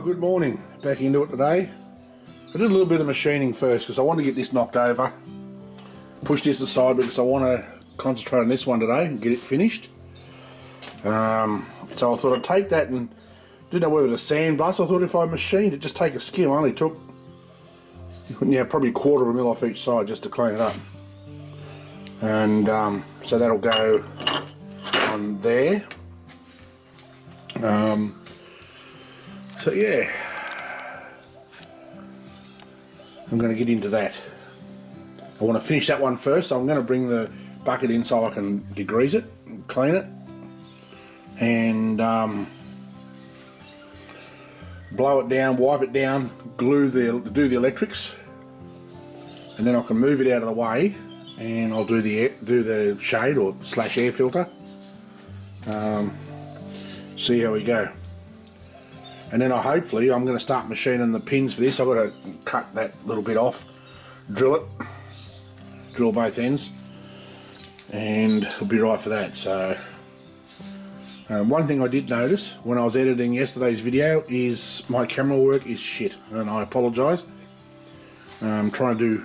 Good morning, back into it today. I did a little bit of machining first because I want to get this knocked over. Push this aside because I want to concentrate on this one today and get it finished. So I thought I'd take that and didn't know whether to sandblast. I thought if I machined it, just take a skim. I only took probably 1/4 of a mil off each side just to clean it up. And so that'll go on there. So yeah, I'm going to get into that. I want to finish that one first, so I'm going to bring the bucket in so I can degrease it, clean it, and blow it down, wipe it down, do the electrics, and then I can move it out of the way, and I'll do the shade or / air filter. See how we go. And then hopefully I'm going to start machining the pins for this. I've got to cut that little bit off, drill both ends, and it'll be right for that. So one thing I did notice when I was editing yesterday's video is my camera work is shit, and I apologise. I'm trying to do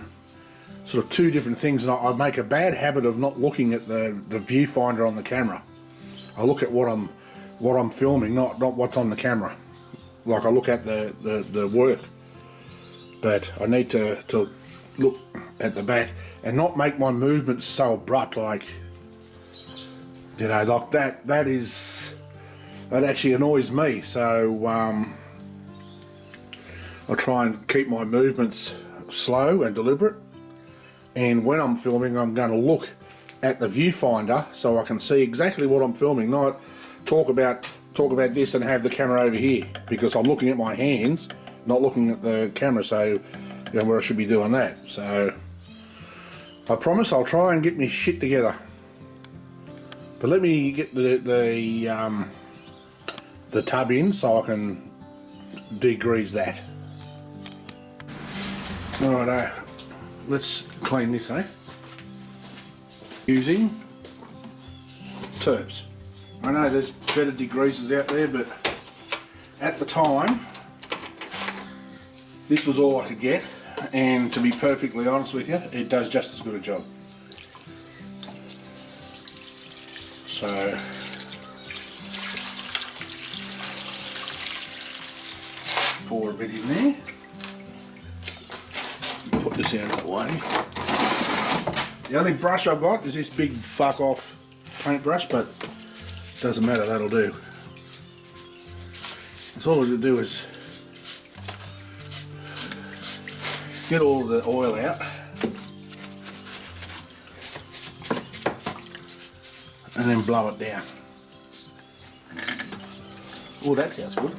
sort of two different things, and I make a bad habit of not looking at the viewfinder on the camera. I look at what I'm filming, not what's on the camera. Like I look at the work, but I need to look at the back and not make my movements so abrupt, like, you know, like that actually annoys me. So I try and keep my movements slow and deliberate, and when I'm filming I'm going to look at the viewfinder so I can see exactly what I'm filming, not talk about this and have the camera over here, because I'm looking at my hands, not looking at the camera, so you know where I should be doing that. So I promise I'll try and get me shit together. But let me get the tub in so I can degrease that. Alright, let's clean this, using turps. I know there's better degreasers out there, but at the time this was all I could get, and to be perfectly honest with you, it does just as good a job. So pour a bit in there, put this out of the way. The only brush I've got is this big fuck off paintbrush, but doesn't matter, that'll do. That's all it'll do is get all of the oil out and then blow it down. Oh, that sounds good.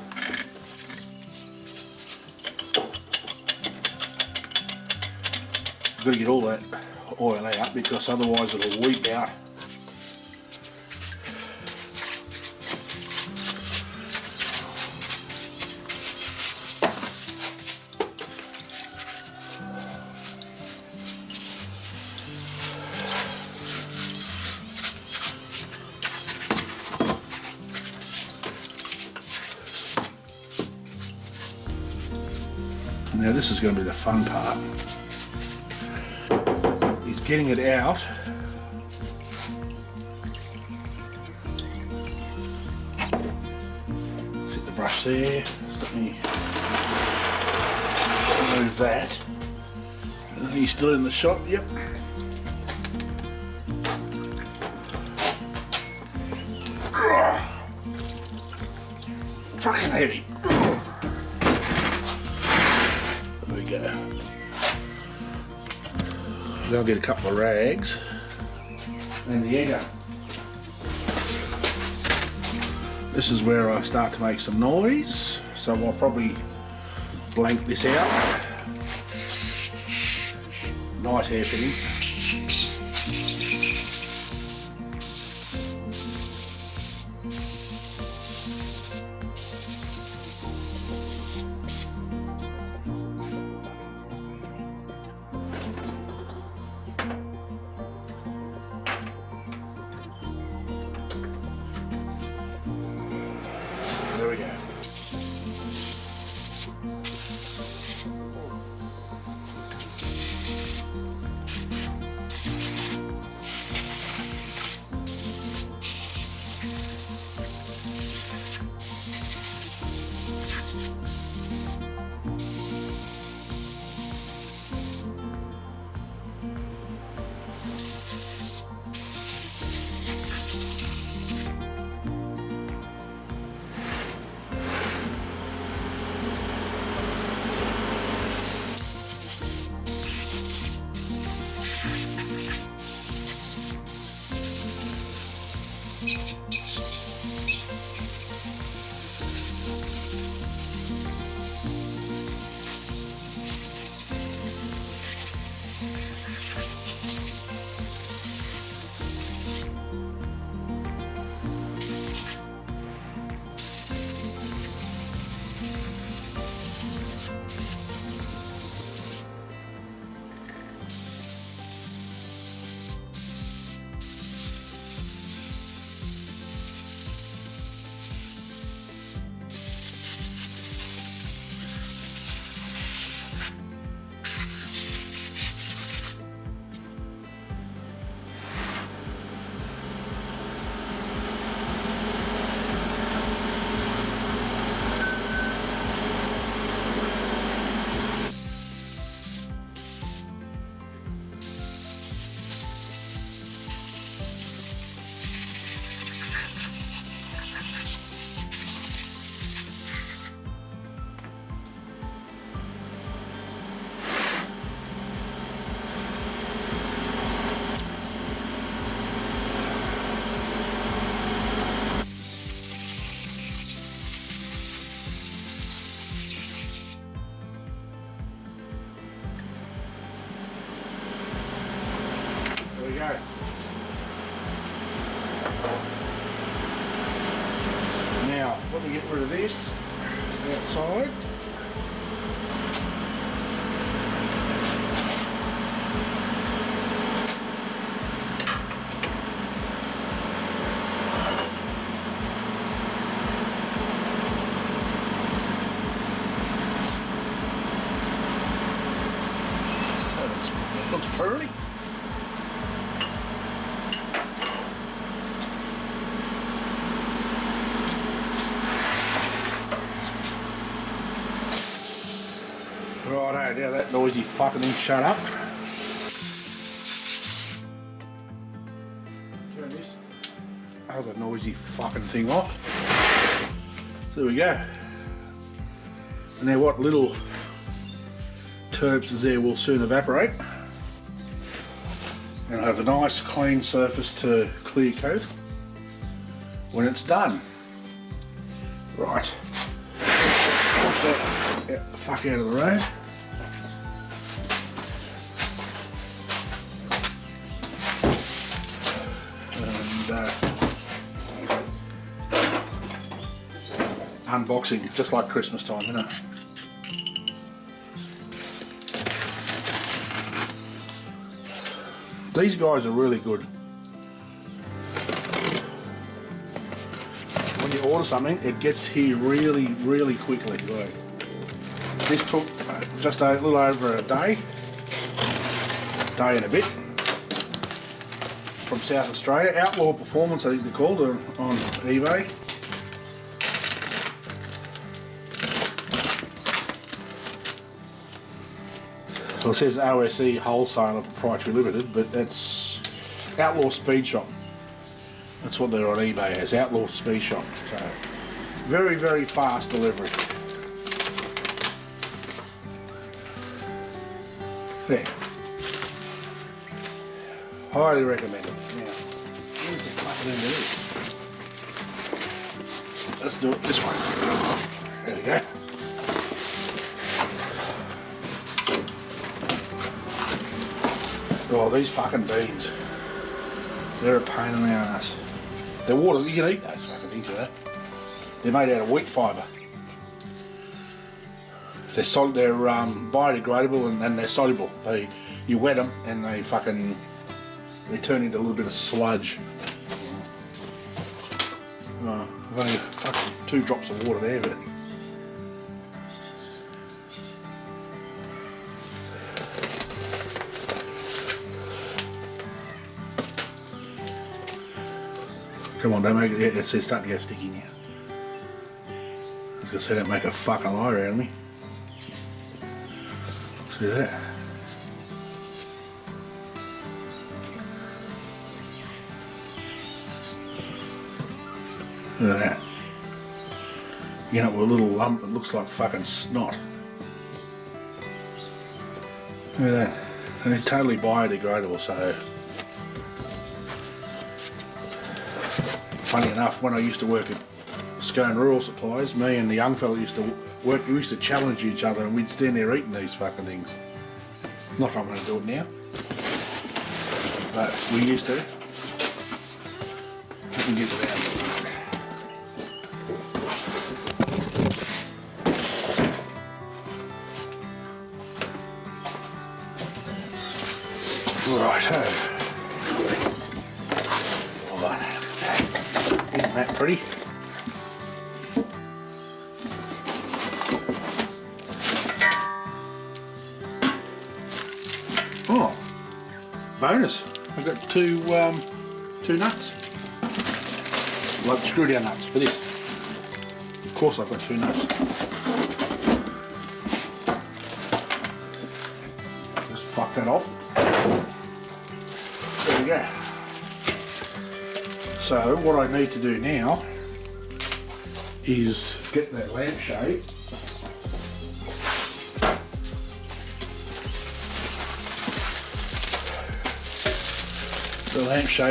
I've got to get all that oil out because otherwise it'll weep out. Now this is going to be the fun part, is getting it out sit the brush there. Just let me remove that. He's still in the shop, yep. Fucking heavy. Go. I'll get a couple of rags and the egger. This is where I start to make some noise, so I'll probably blank this out. Nice air fitting. There we go. go. Now, let me get rid of this outside. That looks pearly. Righto, now that noisy fucking thing shut up. Turn this other noisy fucking thing off. There we go. And now what little turbs is there will soon evaporate. And I have a nice clean surface to clear coat when it's done. Right. Push that the fuck out of the road. And unboxing, just like Christmas time, you know. These guys are really good. When you order something, it gets here really, really quickly. Like, this took just a little over a day and a bit, from South Australia. Outlaw Performance, I think they're called, on eBay. Well, it says OSE Wholesaler Proprietary Limited, but that's Outlaw Speed Shop. That's what they're on eBay as, Outlaw Speed Shop. So, very, very fast delivery. There. Highly recommend it. Now, where's the fucking end of this? Let's do it this way. There we go. Oh, these fucking beans. They're a pain in the ass. They're water, you can eat those fucking things, you know. They're made out of wheat fibre. They're biodegradable and they're soluble. You wet them and they turn into a little bit of sludge. I've only fucking 2 drops of water there, but come on, don't make it. It's starting to get sticky now. I was gonna say, don't make a fucking lie around me. See that? Look at that. You know, with a little lump, it looks like fucking snot. Look at that. They're totally biodegradable, so. Funny enough, when I used to work at Scone Rural Supplies, me and the young fella used to work, we used to challenge each other and we'd stand there eating these fucking things. Not that I'm going to do it now, but we used to. You can get it out. Righto. Isn't that pretty? Oh, bonus! I've got two nuts, like screw down nuts for this. Of course, I've got 2 nuts. Just fuck that off. There we go. So what I need to do now is get that lampshade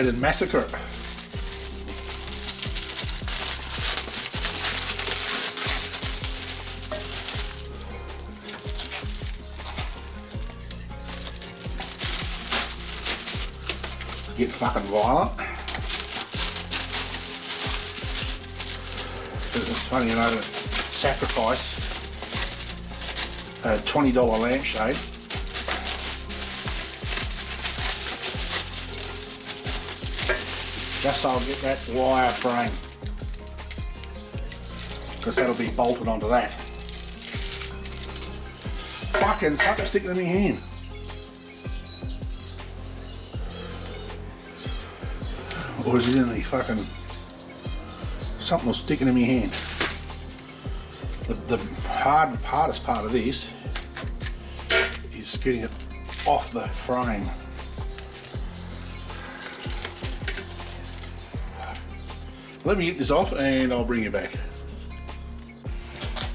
and massacre it. get fucking violent. It's funny, you know, to sacrifice a $20 lampshade just so I'll get that wire frame, because that'll be bolted onto that. Fucking something sticking in my hand. Or is it in the fucking... Something was sticking in my hand. The hardest part of this is getting it off the frame. Let me get this off and I'll bring you back.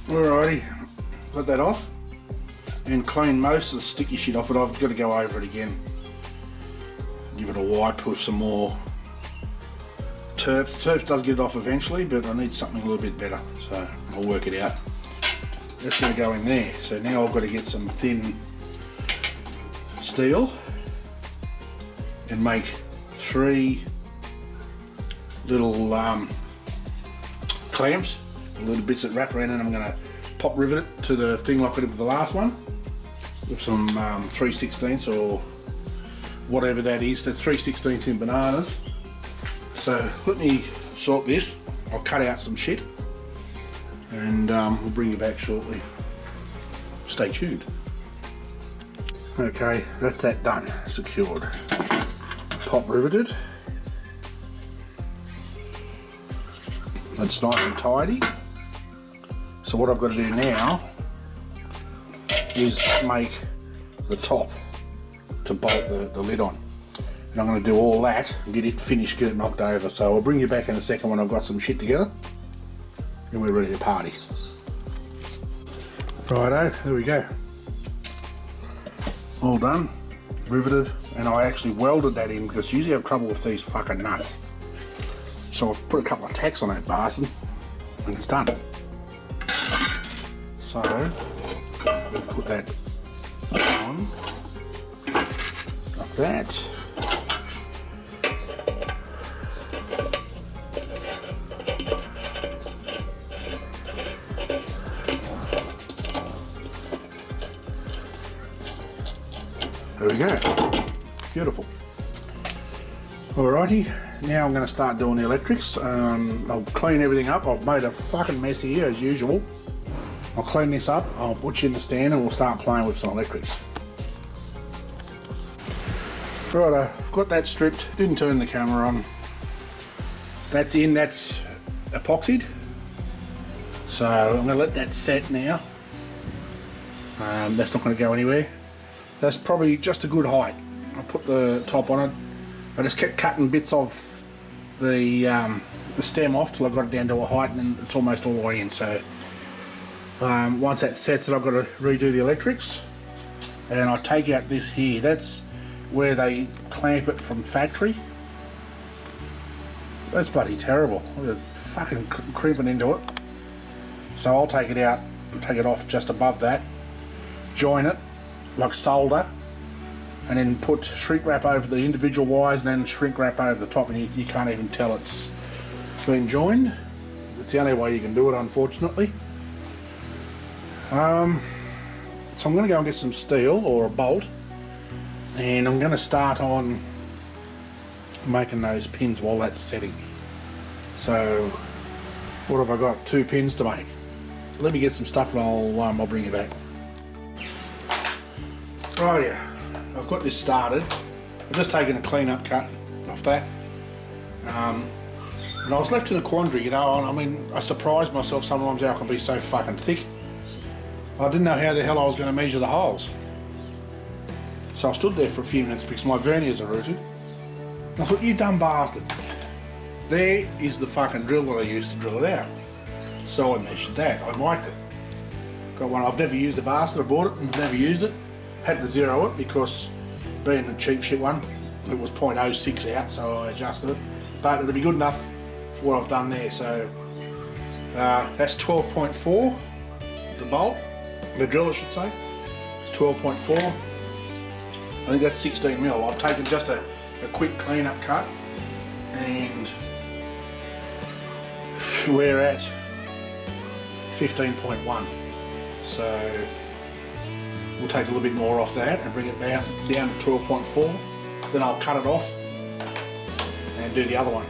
Alrighty, got that off and clean most of the sticky shit off it. I've got to go over it again. Give it a wipe with some more Terps. Terps does get it off eventually, but I need something a little bit better, so I'll work it out. That's going to go in there. So now I've got to get some thin steel and make 3 little clamps, little bits that wrap around, and I'm going to pop rivet it to the thing like I did with the last one with some 3/16 or whatever that is. There's 3/16 in bananas. So let me sort this. I'll cut out some shit and we'll bring you back shortly. Stay tuned. Okay, that's that done, secured. Pop riveted. That's nice and tidy. So what I've got to do now is make the top to bolt the lid on. And I'm going to do all that and get it finished, get it knocked over. So I'll bring you back in a second when I've got some shit together and we're ready to party. Righto, there we go. All done, riveted, and I actually welded that in because I usually have trouble with these fucking nuts. So I've put a couple of tacks on that bastard and it's done. So we'll put that on like that. There we go. Beautiful. Alrighty, now I'm going to start doing the electrics. I'll clean everything up. I've made a fucking mess here as usual. I'll clean this up, I'll put you in the stand and we'll start playing with some electrics. Righto, I've got that stripped, didn't turn the camera on. That's in, that's epoxied. So I'm going to let that set now. That's not going to go anywhere. That's probably just a good height. I'll put the top on it. I just kept cutting bits of the stem off till I got it down to a height, and then it's almost all the way in. So once that sets it, I've got to redo the electrics, and I take out this here. That's where they clamp it from factory. That's bloody terrible. They're fucking crimping into it. So I'll take it out, take it off just above that, join it like solder, and then put shrink wrap over the individual wires and then shrink wrap over the top, and you can't even tell it's been joined. It's the only way you can do it, unfortunately. So I'm going to go and get some steel or a bolt, and I'm going to start on making those pins while that's setting. So what have I got? 2 pins to make. Let me get some stuff and I'll bring you back. Right, yeah, I've got this started. I've just taken a clean up cut off that. And I was left in a quandary, you know. I mean, I surprised myself sometimes how it can be so fucking thick. I didn't know how the hell I was going to measure the holes. So I stood there for a few minutes because my verniers are rooted. And I thought, you dumb bastard. There is the fucking drill that I used to drill it out. So I measured that. I marked it. Got one. I've never used the bastard. I bought it and never used it. Had to zero it because being a cheap shit one, it was 0.06 out, so I adjusted it. But it'll be good enough for what I've done there. So that's 12.4, the bolt, the drill I should say. It's 12.4. I think that's 16 mil. I've taken just a a quick clean-up cut, and we're at 15.1. So we'll take a little bit more off that and bring it down to 12.4. Then I'll cut it off and do the other one.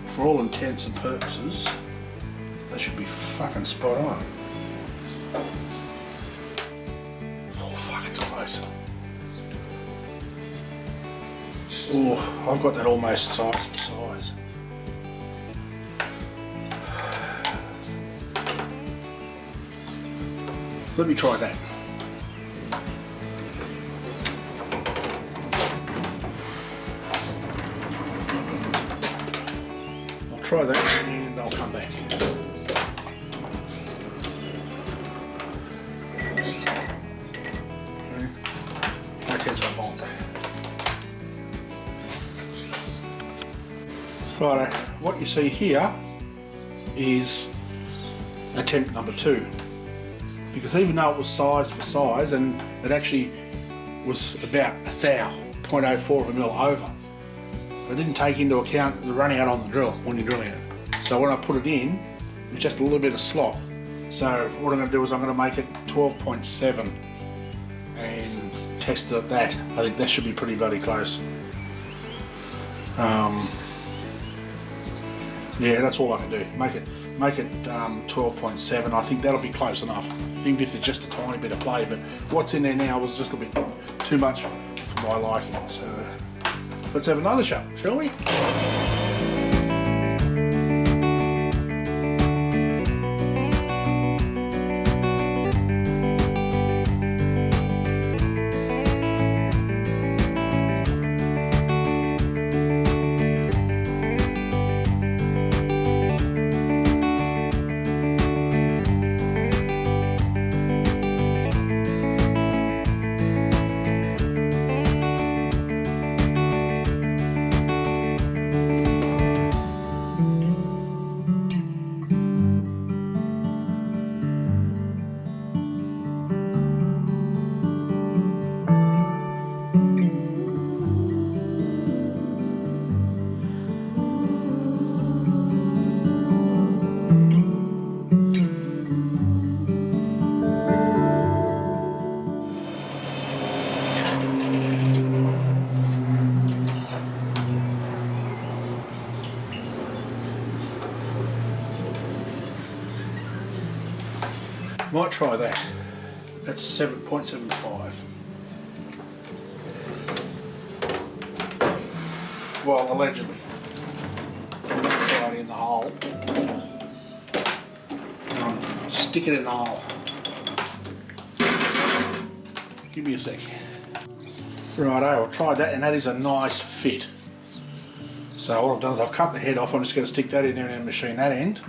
For all intents and purposes, that should be fucking spot on. Oh fuck, it's close. Oh, I've got that almost size for size. Let me try that. Try that and I'll come back. Righto, what you see here is attempt number 2. Because even though it was size for size and it actually was about 0.04 of a mil over, I didn't take into account the running out on the drill when you're drilling it. So when I put it in, it was just a little bit of slop. So what I'm going to do is I'm going to make it 12.7 and test it at that. I think that should be pretty bloody close. Yeah, that's all I can do. Make it 12.7. I think that'll be close enough, even if it's just a tiny bit of play. But what's in there now was just a bit too much for my liking. So let's have another shot, shall we? Might try that. That's 7.75. Well, allegedly. Try it in the hole. Stick it in the hole. Give me a sec. Righto, I'll try that, and that is a nice fit. So what I've done is I've cut the head off. I'm just going to stick that in there and then machine that end.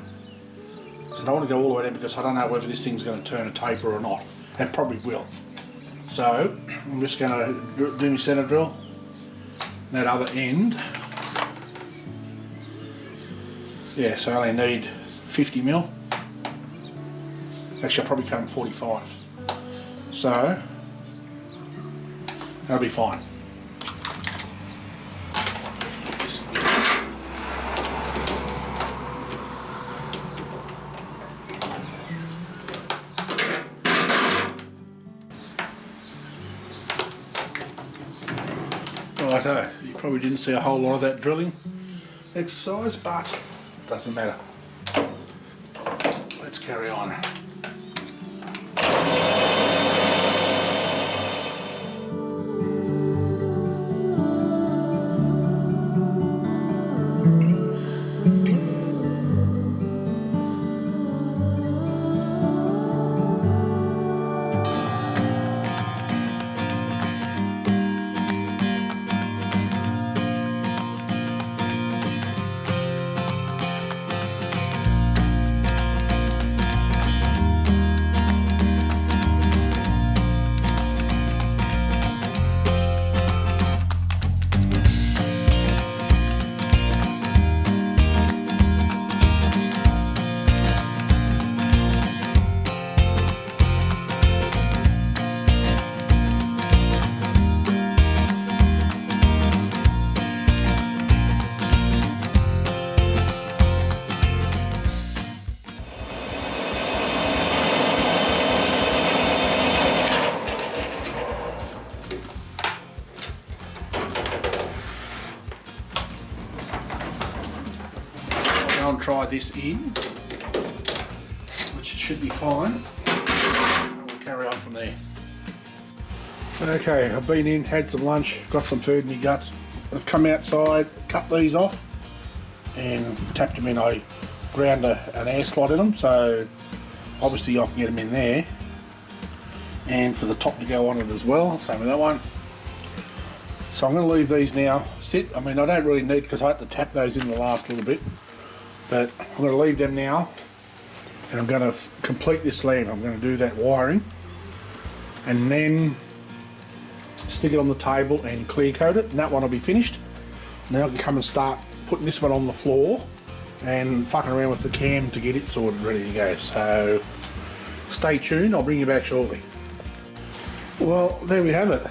So I don't want to go all the way down because I don't know whether this thing's going to turn a taper or not. It probably will. So I'm just going to do my centre drill. That other end. Yeah, so I only need 50 mil. Actually, I'll probably cut them 45. So that'll be fine. Righto, you probably didn't see a whole lot of that drilling exercise, but it doesn't matter. Let's carry on. I'll try this in, which should be fine, and we'll carry on from there. Okay, I've been in, had some lunch, got some food in my guts. I've come outside, cut these off and tapped them in. I ground an air slot in them, so obviously I can get them in there, and for the top to go on it as well, same with that one. So I'm going to leave these now sit. I mean, I don't really need, because I had to tap those in the last little bit, but I'm going to leave them now, and I'm going to complete this lamp. I'm going to do that wiring and then stick it on the table and clear coat it, and that one will be finished. Now I can come and start putting this one on the floor and fucking around with the cam to get it sorted, ready to go. So stay tuned, I'll bring you back shortly. Well, there we have it.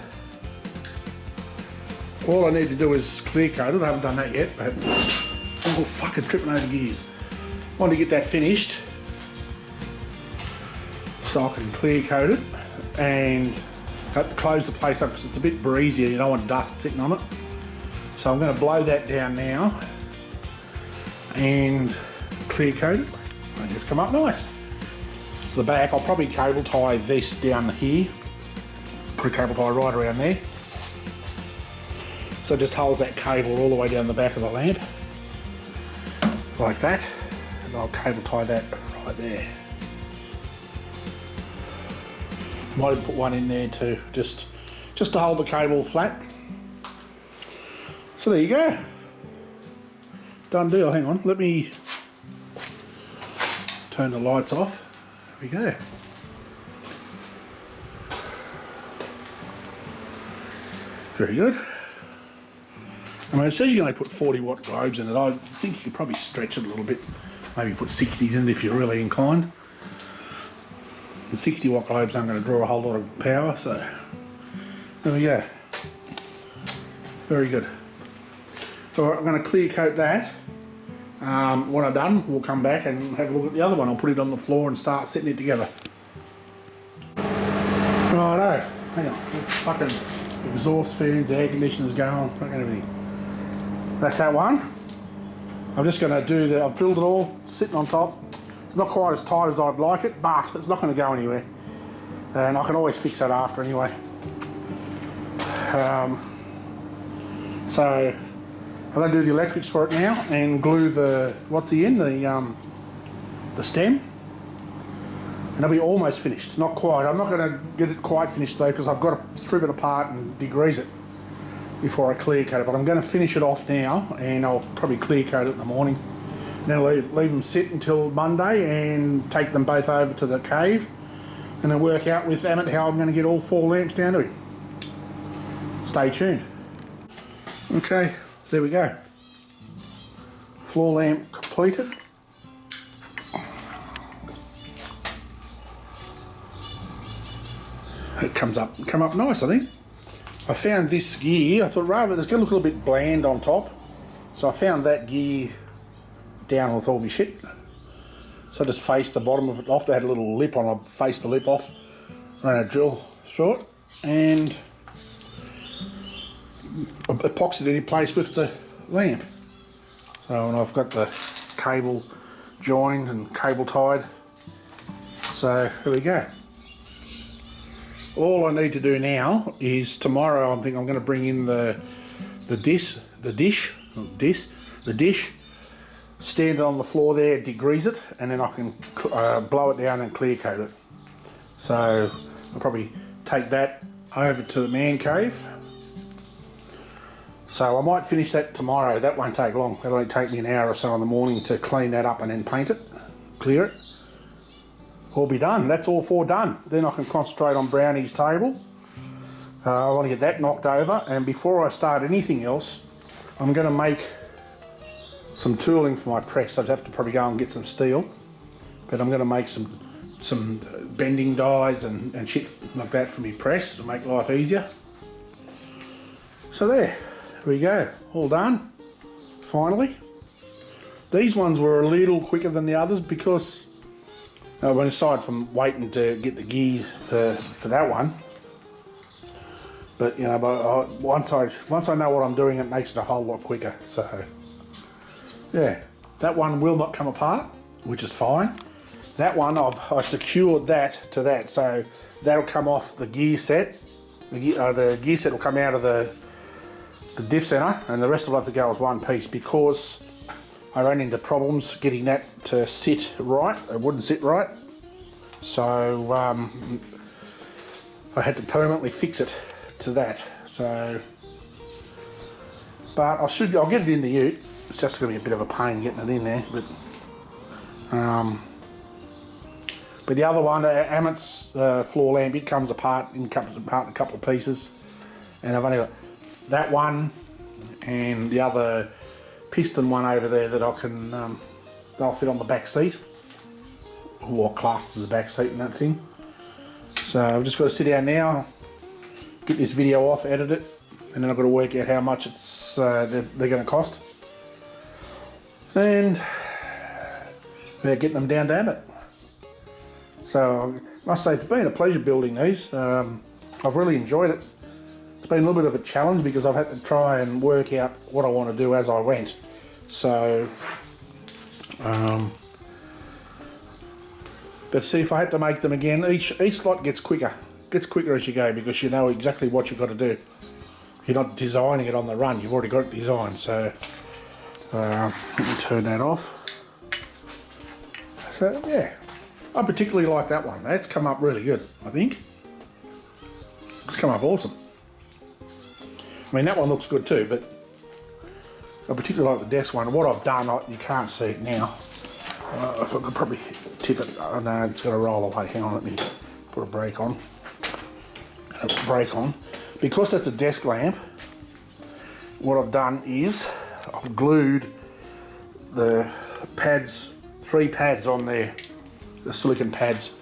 All I need to do is clear coat it. I haven't done that yet, but I'm fucking tripping over gears. I want to get that finished so I can clear coat it and close the place up, because it's a bit breezy and you don't want dust sitting on it. So I'm going to blow that down now and clear coat it, and it's come up nice. So the back, I'll probably cable tie this down here, put a cable tie right around there, so it just holds that cable all the way down the back of the lamp like that, and I'll cable tie that right there. Might even put one in there too, just to hold the cable flat. So there you go. Done deal. Hang on, let me turn the lights off. There we go. Very good. I mean, it says you can only put 40-watt globes in it. I think you could probably stretch it a little bit. Maybe put 60s in it if you're really inclined. The 60-watt globes aren't going to draw a whole lot of power, so there we go. Very good. So I'm going to clear coat that. When I'm done, we'll come back and have a look at the other one. I'll put it on the floor and start setting it together. Righto. Hang on. Fucking exhaust fans, air conditioners going, fucking everything. That's that one. I'm just going to do the, I've drilled it all, sitting on top. It's not quite as tight as I'd like it, but it's not going to go anywhere. And I can always fix that after anyway. So I'm going to do the electrics for it now and glue the, what's the end, the stem. And it'll be almost finished, not quite. I'm not going to get it quite finished though, because I've got to strip it apart and degrease it before I clear coat it. But I'm going to finish it off now, and I'll probably clear coat it in the morning. Then leave them sit until Monday and take them both over to the cave, and then work out with Amit how I'm going to get all 4 lamps down to him. Stay tuned. Okay, there we go. Floor lamp completed. It come up nice, I think. I found this gear, I thought rather it's going to look a little bit bland on top, so I found that gear down with all my shit. So I just faced the bottom of it off. They had a little lip on, I faced the lip off, ran a drill through it, and epoxied it in place with the lamp. So, and I've got the cable joined and cable tied. So here we go. All I need to do now is tomorrow I think I'm going to bring in the dish, stand it on the floor there, degrease it, and then I can blow it down and clear coat it. So I'll probably take that over to the man cave. So I might finish that tomorrow. That won't take long. That'll only take me an hour or so in the morning to clean that up and then paint it, clear it. All be done. That's all four done. Then I can concentrate on Brownie's table. I want to get that knocked over, and before I start anything else, I'm going to make some tooling for my press. I'd have to probably go and get some steel, but I'm going to make some bending dies and shit like that for me press to make life easier. So there we go, all done. Finally, these ones were a little quicker than the others because when aside from waiting to get the gears for that one. But you know, once I know what I'm doing, it makes it a whole lot quicker. So yeah, that one will not come apart, which is fine. That one I secured that to that, so that'll come off the gear set. The gear set will come out of the diff center, and the rest will have to go as one piece because I ran into problems getting that to sit right. It wouldn't sit right, so I had to permanently fix it to that. So, but I'll get it in the ute. It's just going to be a bit of a pain getting it in there, but the other one, Amit's floor lamp, it comes apart in a couple of pieces, and I've only got that one and the other piston one over there that I can they'll fit on the back seat, or classed as a back seat and that thing. So I've just got to sit down now, get this video off, edit it, and then I've got to work out how much it's they're going to cost, and they're getting them down to Amit. So I must say it's been a pleasure building these. I've really enjoyed it. It's been a little bit of a challenge because I've had to try and work out what I want to do as I went. So, but see, if I had to make them again, each slot gets quicker as you go because you know exactly what you've got to do. You're not designing it on the run, you've already got it designed. So let me turn that off. So yeah, I particularly like that one. That's come up really good, I think. It's come up awesome. I mean, that one looks good too, but I particularly like the desk one. What I've done, you can't see it now. If I could probably tip it. Oh no, it's going to roll away. Hang on, let me put a brake on. Because that's a desk lamp, what I've done is I've glued the pads, 3 pads on there, the silicone pads,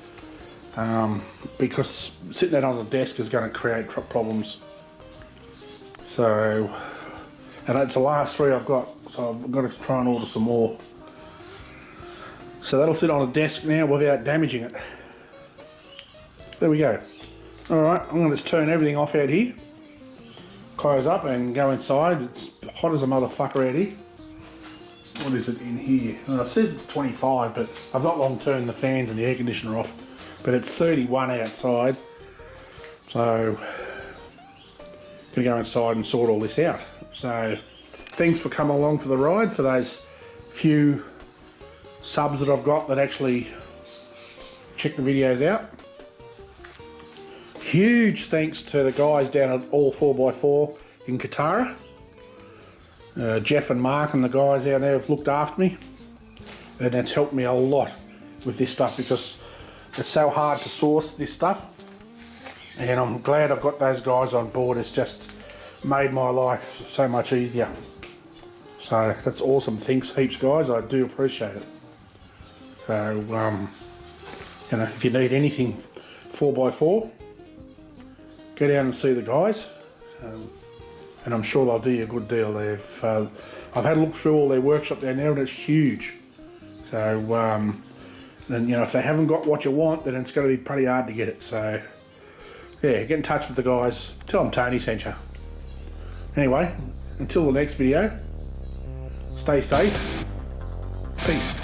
because sitting that on the desk is going to create problems. So, and it's the last 3 I've got, so I've got to try and order some more. So that'll sit on a desk now without damaging it. There we go. Alright, I'm going to just turn everything off out here, close up and go inside. It's hot as a motherfucker out here. What is it in here? It says it's 25, but I've not long turned the fans and the air conditioner off. But it's 31 outside. So, going to go inside and sort all this out. So, thanks for coming along for the ride, for those few subs that I've got that actually check the videos out. Huge thanks to the guys down at All 4x4 in Katara. Jeff and Mark and the guys out there have looked after me, and it's helped me a lot with this stuff because it's so hard to source this stuff, and I'm glad I've got those guys on board. It's just made my life so much easier. So that's awesome. Thanks heaps, guys. I do appreciate it. So you know, if you need anything 4x4, go down and see the guys, and I'm sure they'll do you a good deal. I've had a look through all their workshop down there, and it's huge. So then, you know, if they haven't got what you want, then it's going to be pretty hard to get it. So yeah, get in touch with the guys. Tell them Tony sent you. Anyway, until the next video, stay safe. Peace.